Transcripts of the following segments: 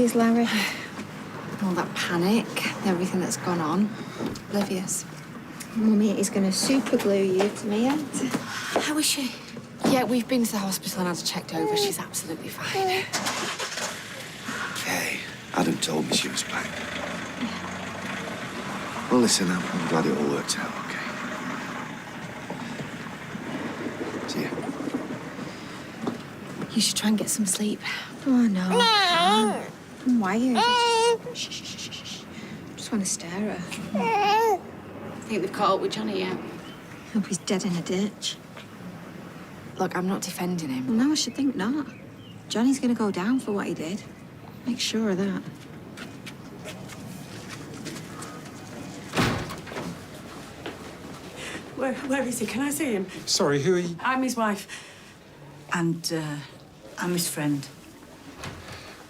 is Larry? All that panic, everything that's gone on. Oblivious. Mummy is going to super glue you to me yet. How is she? Yeah, we've been to the hospital and had her checked over. She's absolutely fine. Okay, Adam told me she was back. Well, listen, I'm glad it all worked out okay. See ya. You should try and get some sleep. Oh, no. No. I'm wired. Shh, shh, shh, shh, shh. Just want to stare at her. Think they've caught up with Johnny yet? Hope he's dead in a ditch. Look, I'm not defending him. Well, no, I should think not. Johnny's going to go down for what he did. Make sure of that. Where is he? Can I see him? Sorry, who are you? I'm his wife. And, I'm his friend.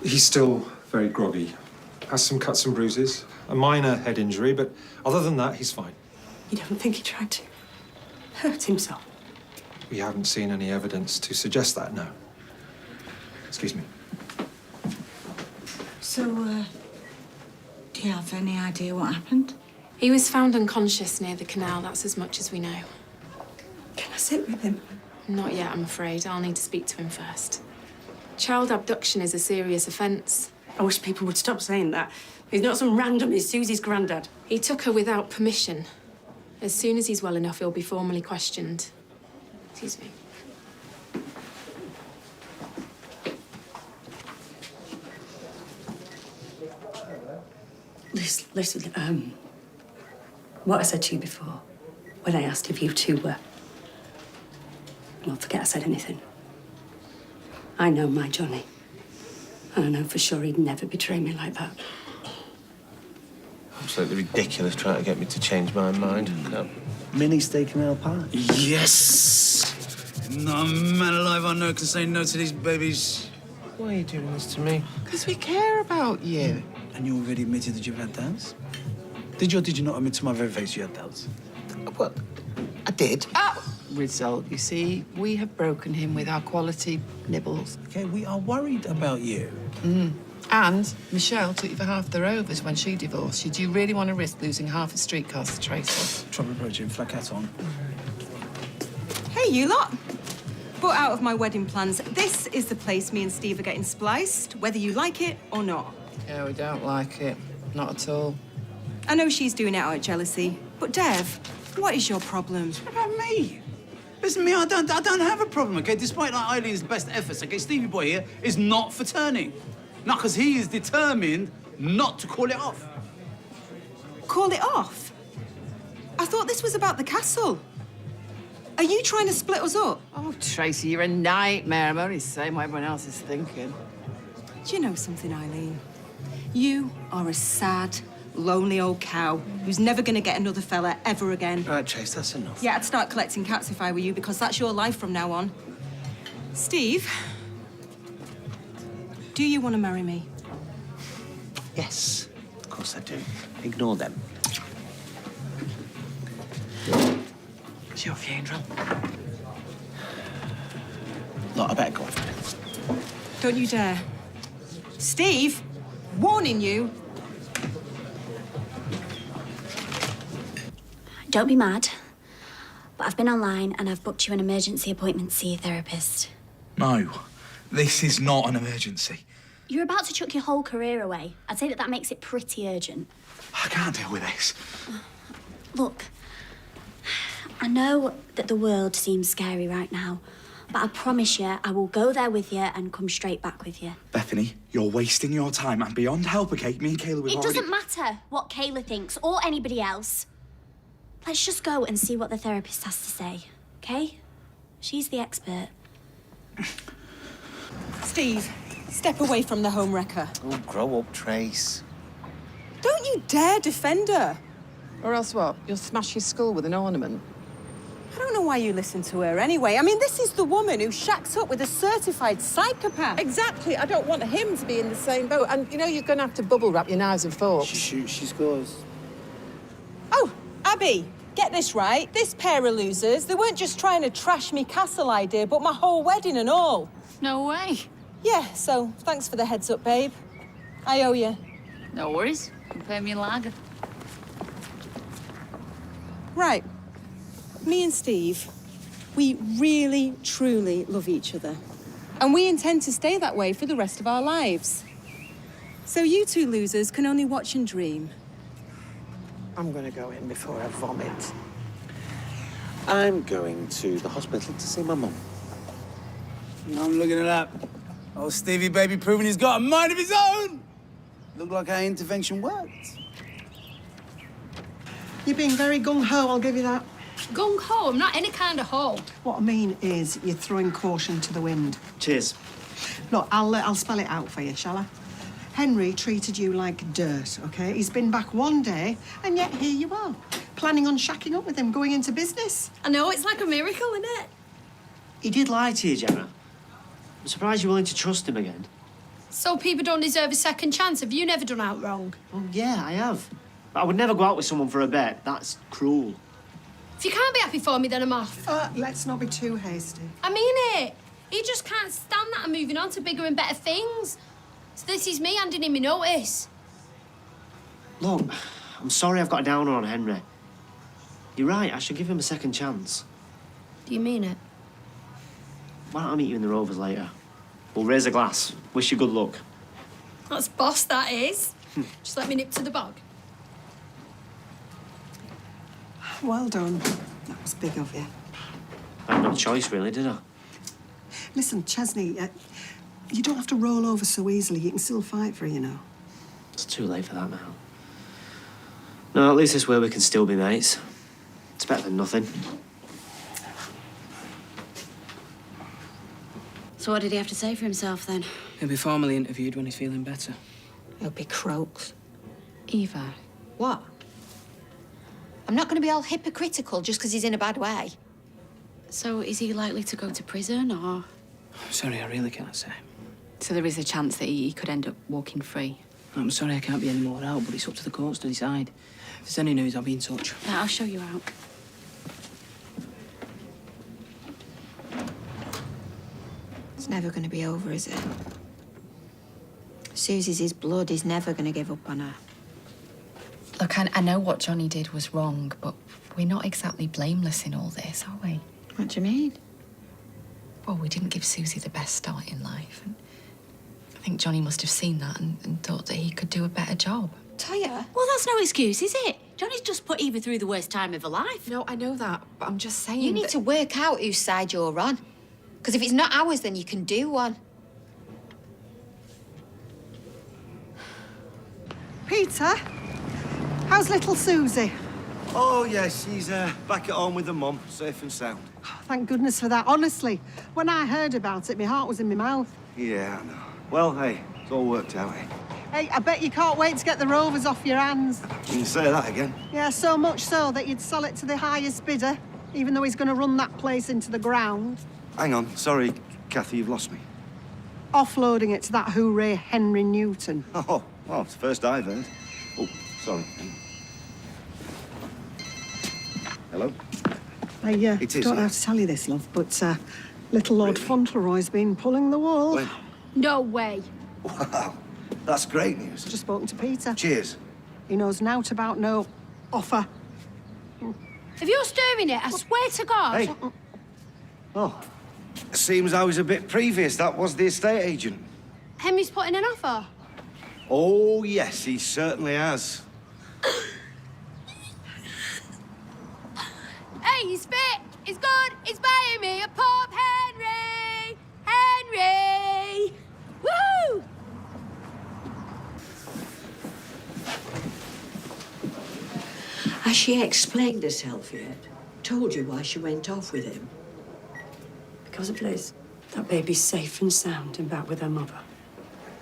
He's still very groggy. Has some cuts and bruises. A minor head injury, but other than that, he's fine. You don't think he tried to hurt himself? We haven't seen any evidence to suggest that, no. Excuse me. So, do you have any idea what happened? He was found unconscious near the canal. That's as much as we know. Can I sit with him? Not yet, I'm afraid. I'll need to speak to him first. Child abduction is a serious offence. I wish people would stop saying that. He's not some random, he's Susie's granddad. He took her without permission. As soon as he's well enough, he'll be formally questioned. Excuse me. Listen, what I said to you before, when I asked if you two were... Well, forget I said anything. I know my Johnny. And I know for sure he'd never betray me like that. Absolutely ridiculous trying to get me to change my mind. No. Mini steak and ale pie. Yes! No man alive I know can say no to these babies. Why are you doing this to me? Because we care about you. And you already admitted that you've had doubts? Did you or did you not admit to my very face you had doubts? Well, I did. Result, you see, we have broken him with our quality nibbles. Okay, we are worried about you. And Michelle took you for half the rovers when she divorced you. Do you really want to risk losing half a streetcar to Tracy? Trouble approaching, flat hat on. Hey, you lot. But out of my wedding plans, this is the place me and Steve are getting spliced, whether you like it or not. Yeah, we don't like it. Not at all. I know she's doing it out of jealousy, but Dev, what is your problem? What about me? Listen, me, I don't have a problem, okay? Despite like, Eileen's best efforts, okay? Stevie boy here is not for turning. Not because he is determined not to call it off. Call it off? I thought this was about the castle. Are you trying to split us up? Oh, Tracy, you're a nightmare. I'm only saying what everyone else is thinking. Do you know something, Eileen? You are a sad, lonely old cow who's never going to get another fella ever again. All right, Chase, that's enough. Yeah, I'd start collecting cats if I were you, because that's your life from now on. Steve, do you want to marry me? Yes, of course I do. Ignore them. It's your funeral. Look, I better go off. Don't you dare. Steve, warning you. Don't be mad, but I've been online and I've booked you an emergency appointment to see your therapist. No, this is not an emergency. You're about to chuck your whole career away. I'd say that makes it pretty urgent. I can't deal with this. Look, I know that the world seems scary right now, but I promise you I will go there with you and come straight back with you. Bethany, you're wasting your time. I'm beyond help, okay? Me and Kayla, It doesn't matter what Kayla thinks or anybody else. Let's just go and see what the therapist has to say, okay? She's the expert. Steve, step away from the home wrecker. Oh, grow up, Trace. Don't you dare defend her. Or else what? You'll smash your skull with an ornament. I don't know why you listen to her anyway. I mean, this is the woman who shacks up with a certified psychopath. Exactly. I don't want him to be in the same boat. And, you know, you're going to have to bubble wrap your knives and forks. She shoots, she scores. Oh, Abby, get this right. This pair of losers, they weren't just trying to trash me castle idea, but my whole wedding and all. No way. Yeah, so thanks for the heads up, babe. I owe you. No worries. You can pay me in lager. Right. Me and Steve, we really, truly love each other. And we intend to stay that way for the rest of our lives. So you two losers can only watch and dream. I'm going to go in before I vomit. I'm going to the hospital to see my mum. I'm looking at that. Oh, Stevie baby proving he's got a mind of his own. Looked like our intervention worked. You're being very gung-ho, I'll give you that. Gung-ho? I'm not any kind of ho. What I mean is you're throwing caution to the wind. Cheers. Look, I'll spell it out for you, shall I? Henry treated you like dirt, OK? He's been back one day, and yet here you are, planning on shacking up with him, going into business. I know, it's like a miracle, isn't it? He did lie to you, Gemma. I'm surprised you're willing to trust him again. So people don't deserve a second chance. Have you never done out wrong? Well, yeah, I have. But I would never go out with someone for a bet. That's cruel. If you can't be happy for me, then I'm off. Let's not be too hasty. I mean it. He just can't stand that I'm moving on to bigger and better things. So this is me handing him a notice. Look, I'm sorry I've got a downer on Henry. You're right, I should give him a second chance. Do you mean it? Why don't I meet you in the Rovers later? We'll raise a glass. Wish you good luck. That's boss, that is. Just let me nip to the bog. Well done. That was big of you. I had no choice, really, did I? Listen, Chesney, you don't have to roll over so easily. You can still fight for it, you know. It's too late for that now. No, at least this way we can still be mates. It's better than nothing. So what did he have to say for himself, then? He'll be formally interviewed when he's feeling better. He'll be croaked. Eva. What? I'm not going to be all hypocritical just because he's in a bad way. So is he likely to go to prison, or...? Sorry, I really can't say. So there is a chance that he could end up walking free? I'm sorry I can't be any more help, but it's up to the courts to decide. If there's any news, I'll be in touch. I'll show you out. It's never going to be over, is it? Susie's his blood. He's never going to give up on her. Look, I know what Johnny did was wrong, but we're not exactly blameless in all this, are we? What do you mean? Well, we didn't give Susie the best start in life. And I think Johnny must have seen that and thought that he could do a better job. Toya? Well, that's no excuse, is it? Johnny's just put Eva through the worst time of her life. No, I know that, but I'm just saying You need that... to work out whose side you're on. Because if it's not ours, then you can do one. Peter, how's little Susie? Oh, yes, she's back at home with her mum, safe and sound. Thank goodness for that. Honestly, when I heard about it, my heart was in my mouth. Yeah, I know. Well, hey, it's all worked out, eh? Hey, I bet you can't wait to get the Rovers off your hands. You can say that again. Yeah, so much so that you'd sell it to the highest bidder, even though he's going to run that place into the ground. Hang on, sorry, Kathy, you've lost me. Offloading it to that hooray Henry Newton. Oh, well, it's the first I've heard. Oh, sorry. Hello? I It is, don't yeah. have to tell you this, love, but little Lord Fauntleroy's been pulling the wool. When? No way. Wow, that's great news. Just spoken to Peter. Cheers. He knows nought about no offer. If you're stirring it, I swear to God. Hey. Oh, seems I was a bit previous. That was the estate agent. Henry's putting an offer. Oh, yes, he certainly has. Hey, he's fit. He's good. He's buying me a pop, Henry. Henry. Woo! Has she explained herself yet? Told you why she went off with him? Because of Liz. That baby's safe and sound and back with her mother.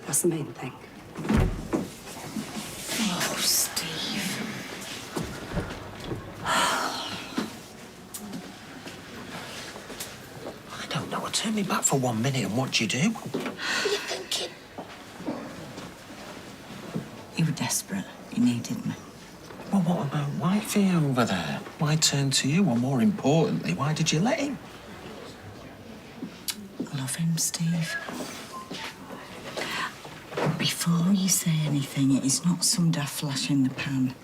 That's the main thing. Oh, Steve. I don't know. Turn me back for 1 minute and what do you do? What are you thinking? You were desperate. You needed me. Well, what about Wifey over there? Why turn to you? Or more importantly, why did you let him? I love him, Steve. Be Before you say anything, it is not some daft flash in the pan.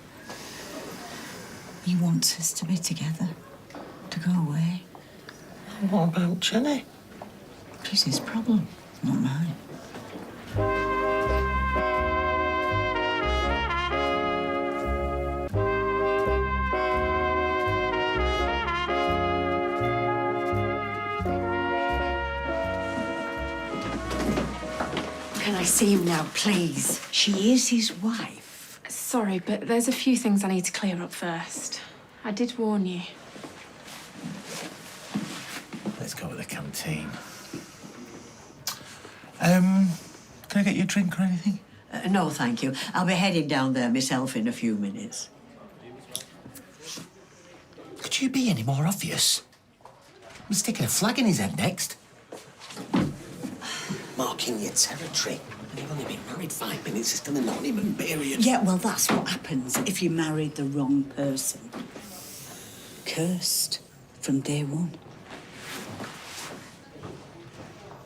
He wants us to be together, to go away. What about Jenny? She's his problem, not mine. Can I see him now, please? She is his wife. Sorry, but there's a few things I need to clear up first. I did warn you. Let's go to the canteen. Can I get you a drink or anything? No, thank you. I'll be heading down there myself in a few minutes. Could you be any more obvious? I'm sticking a flag in his head next. Marking your territory. And you've only been married 5 minutes. It's still an honeymoon period. Yeah, well, that's what happens if you married the wrong person. Cursed from day one.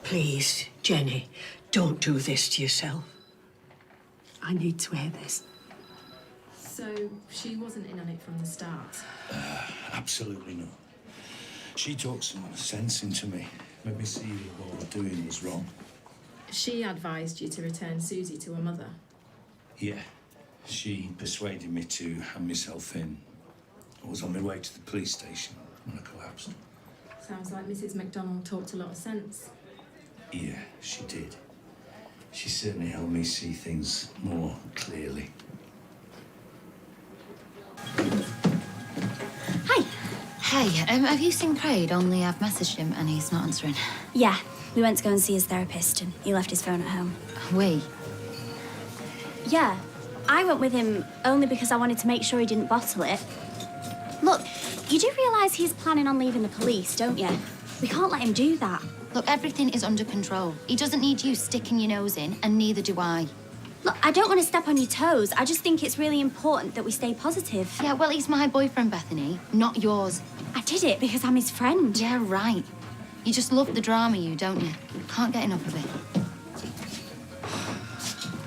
Please, Jenny, don't do this to yourself. I need to hear this. So she wasn't in on it from the start? Absolutely not. She talked some sense into me. Made me see what I was doing was wrong. She advised you to return Susie to her mother? Yeah. She persuaded me to hand myself in. I was on my way to the police station when I collapsed. Sounds like Mrs. McDonald talked a lot of sense. Yeah, she did. She certainly helped me see things more clearly. Hi. Hey, have you seen Craig? Only I've messaged him and he's not answering. Yeah, we went to go and see his therapist and he left his phone at home. We? Yeah, I went with him only because I wanted to make sure he didn't bottle it. Look, you do realise he's planning on leaving the police, don't you? We can't let him do that. Look, everything is under control. He doesn't need you sticking your nose in, and neither do I. Look, I don't want to step on your toes. I just think it's really important that we stay positive. Yeah, well, he's my boyfriend, Bethany, not yours. I did it because I'm his friend. Yeah, right. You just love the drama, don't you? Can't get enough of it.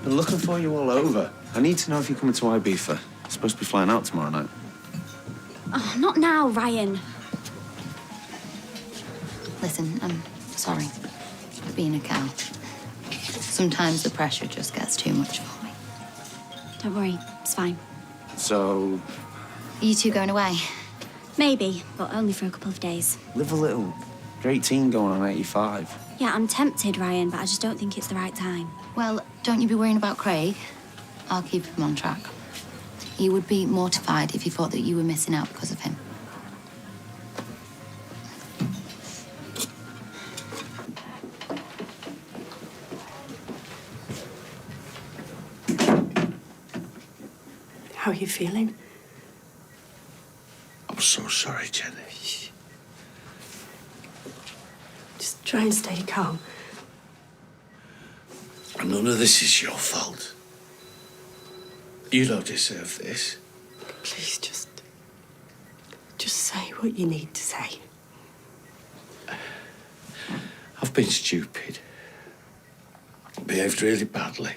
Been looking for you all over. I need to know if you're coming to Ibiza. Supposed to be flying out tomorrow night. Oh, not now, Ryan. Listen, I'm sorry for being a cow. Sometimes the pressure just gets too much for me. Don't worry, it's fine. So, Are you two going away? Maybe, but only for a couple of days. live a little. You're 18 going on 85. Yeah, I'm tempted, Ryan, but I just don't think it's the right time. Well, don't you be worrying about Craig. I'll keep him on track. He would be mortified if he thought that you were missing out because of him. How are you feeling? I'm so sorry, Jenny. Just try and stay calm. None of this is your fault. You don't deserve this. Please, just say what you need to say. I've been stupid. Behaved really badly.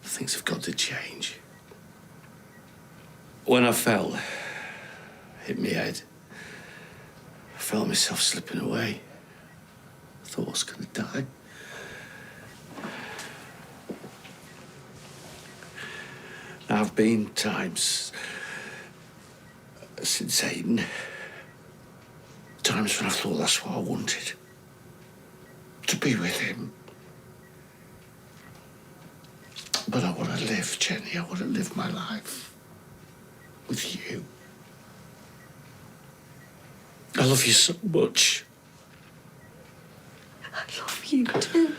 Things have got to change. When I fell, hit my head, I felt myself slipping away. I thought I was going to die. There have been times since Aiden, times when I thought that's what I wanted, to be with him. But I want to live, Jenny. I want to live my life with you. I love you so much. I love you too.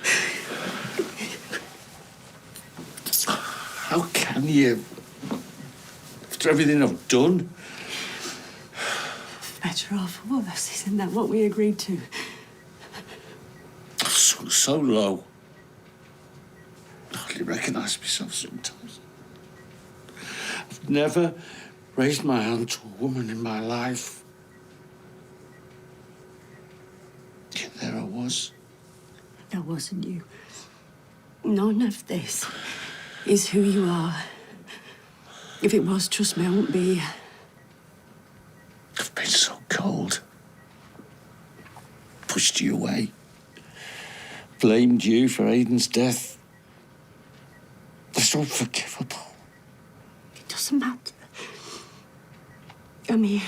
How can you? After everything I've done. Better or for worse, isn't that what we agreed to? I've sunk so low. I hardly recognise myself sometimes. I've never raised my hand to a woman in my life. Yet there I was. That wasn't you. None of this is who you are. If it was, trust me, I wouldn't be here. I've been so cold. Pushed you away. Blamed you for Aiden's death. That's unforgivable. It doesn't matter. I'm here.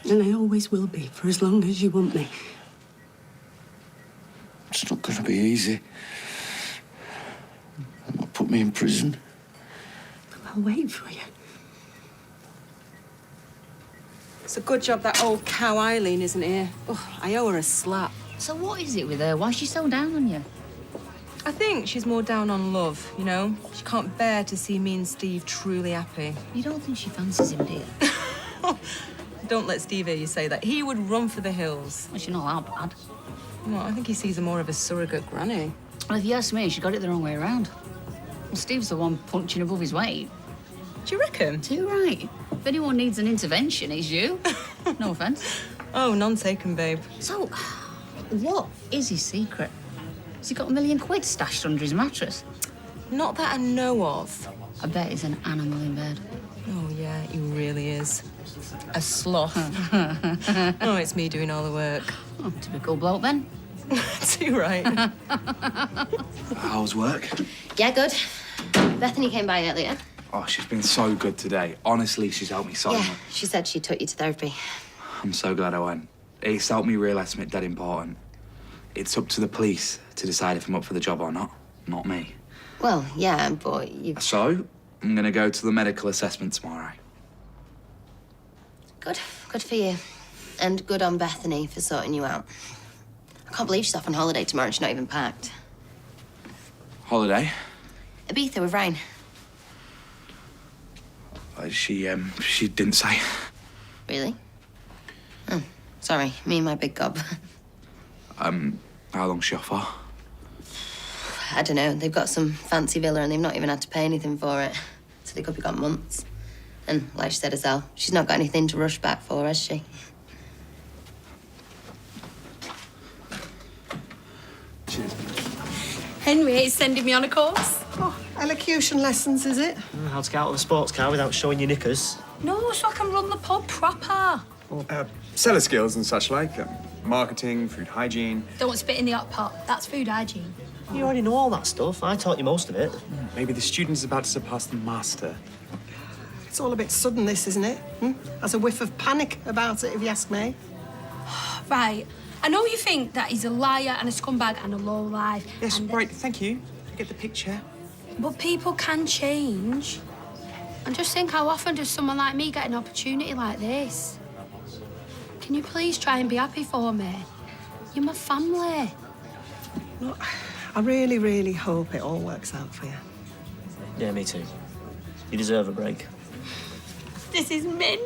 And I always will be, for as long as you want me. It's not going to be easy. They'll put me in prison. I'll wait for you. It's a good job that old cow Eileen isn't here. Oh, I owe her a slap. So what is it with her? Why is she so down on you? I think she's more down on love, you know? She can't bear to see me and Steve truly happy. You don't think she fancies him, do you? Don't let Steve hear you say that. He would run for the hills. Well, she's not that bad. No, I think he sees her more of a surrogate granny. Well, if you ask me, she got it the wrong way around. Well, Steve's the one punching above his weight. Do you reckon? Too right. If anyone needs an intervention, it's you. No offence. Oh, none taken, babe. So, what is his secret? Has he got £1 million stashed under his mattress? Not that I know of. I bet he's an animal in bed. Oh, yeah, he really is. A sloth. Oh, it's me doing all the work. Oh, typical bloke, then. Too right. How's work? Yeah, good. Bethany came by earlier. Oh, she's been so good today. Honestly, she's helped me so much. Yeah, she said she took you to therapy. I'm so glad I went. It's helped me realise something dead important. It's up to the police to decide if I'm up for the job or not me. Well, yeah, but you... So, I'm gonna go to the medical assessment tomorrow. Good. Good for you. And good on Bethany for sorting you out. I can't believe she's off on holiday tomorrow and she's not even packed. Holiday? Ibiza with Ryan. She didn't say. Really? Oh, sorry. Me and my big gob. How long's she off for? I don't know. They've got some fancy villa and they've not even had to pay anything for it. So they could be gone months. And like she said herself, she's not got anything to rush back for, has she? Cheers. Henry is sending me on a course. Oh, elocution lessons, is it? How to get out of a sports car without showing your knickers. No, so I can run the pub proper. Seller skills and such like. Marketing, food hygiene. Don't spit in the hot pot. That's food hygiene. You already know all that stuff. I taught you most of it. Maybe the student is about to surpass the master. It's all a bit sudden, this, isn't it? Has a whiff of panic about it, if you ask me. Right. I know you think that he's a liar and a scumbag and a lowlife. Yes, and right, thank you. I get the picture. But people can change. And just think how often does someone like me get an opportunity like this? Can you please try and be happy for me? You're my family. Look, I really, really hope it all works out for you. Yeah, me too. You deserve a break. This is mint.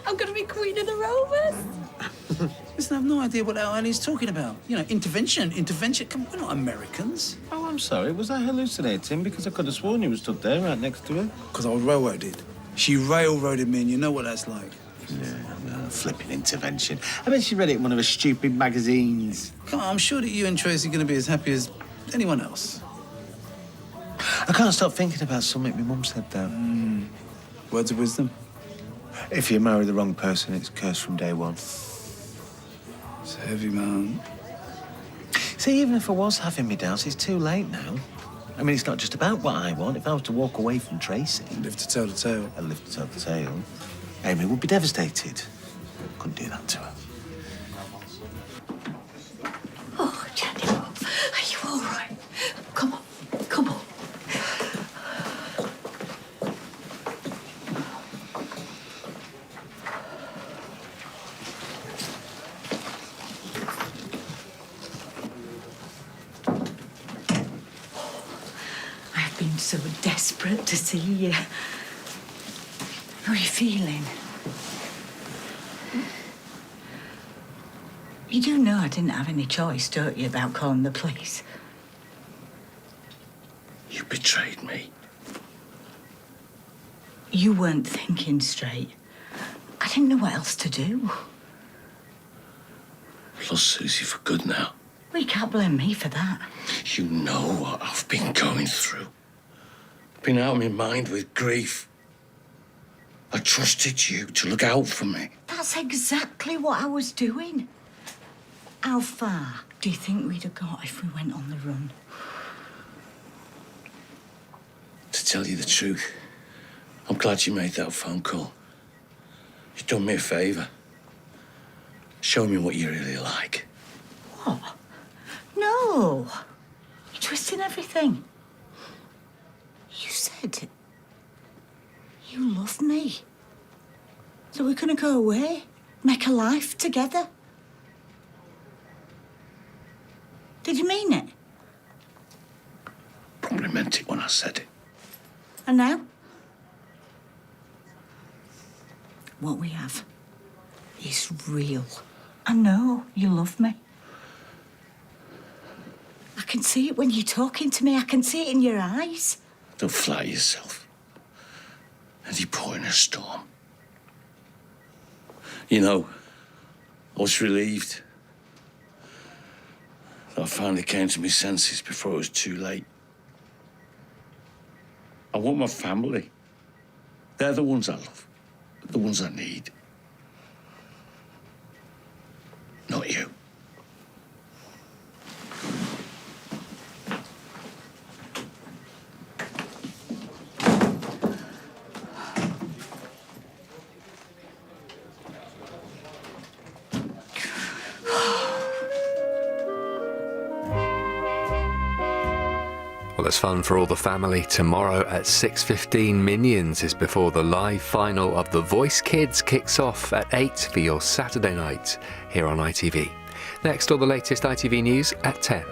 I'm gonna be queen of the Rovers. Listen, I have no idea what Eileen's talking about. You know, intervention. Come on, we're not Americans. Oh, I'm sorry. Was I hallucinating? Because I could have sworn you were stood there right next to her. Because I was railroaded. She railroaded me, and you know what that's like. Yeah, no, flipping intervention. I bet she read it in one of her stupid magazines. Come on, I'm sure that you and Tracy are going to be as happy as anyone else. I can't stop thinking about something my mum said, though. Words of wisdom. If you marry the wrong person, it's cursed from day one. It's heavy, man. See, even if I was having me doubts, it's too late now. I mean, it's not just about what I want. If I was to walk away from Tracy... Live to tell the tale. And live to tell the tale. Amy would be devastated. Couldn't do that to her. Oh, Jenny, are you all right? Come on, come on. I've been so desperate to see you. How are you feeling? You do know I didn't have any choice, don't you, about calling the police? You betrayed me. You weren't thinking straight. I didn't know what else to do. I've lost Susie for good now. Well, you can't blame me for that. You know what I've been going through. Been out of my mind with grief. I trusted you to look out for me. That's exactly what I was doing. How far do you think we'd have got if we went on the run? To tell you the truth, I'm glad you made that phone call. You've done me a favour. Show me what you're really like. What? No. You're twisting everything. You said you love me. So we're going to go away, make a life together. Did you mean it? Probably meant it when I said it. And now? What we have is real. I know you love me. I can see it when you're talking to me. I can see it in your eyes. Don't flatter yourself. And you pour in a storm. You know, I was relieved that I finally came to my senses before it was too late. I want my family. They're the ones I love, the ones I need. Not you. Well, there's fun for all the family tomorrow at 6:15. Minions is before the live final of The Voice Kids kicks off at 8 for your Saturday night here on ITV. Next, all the latest ITV news at 10.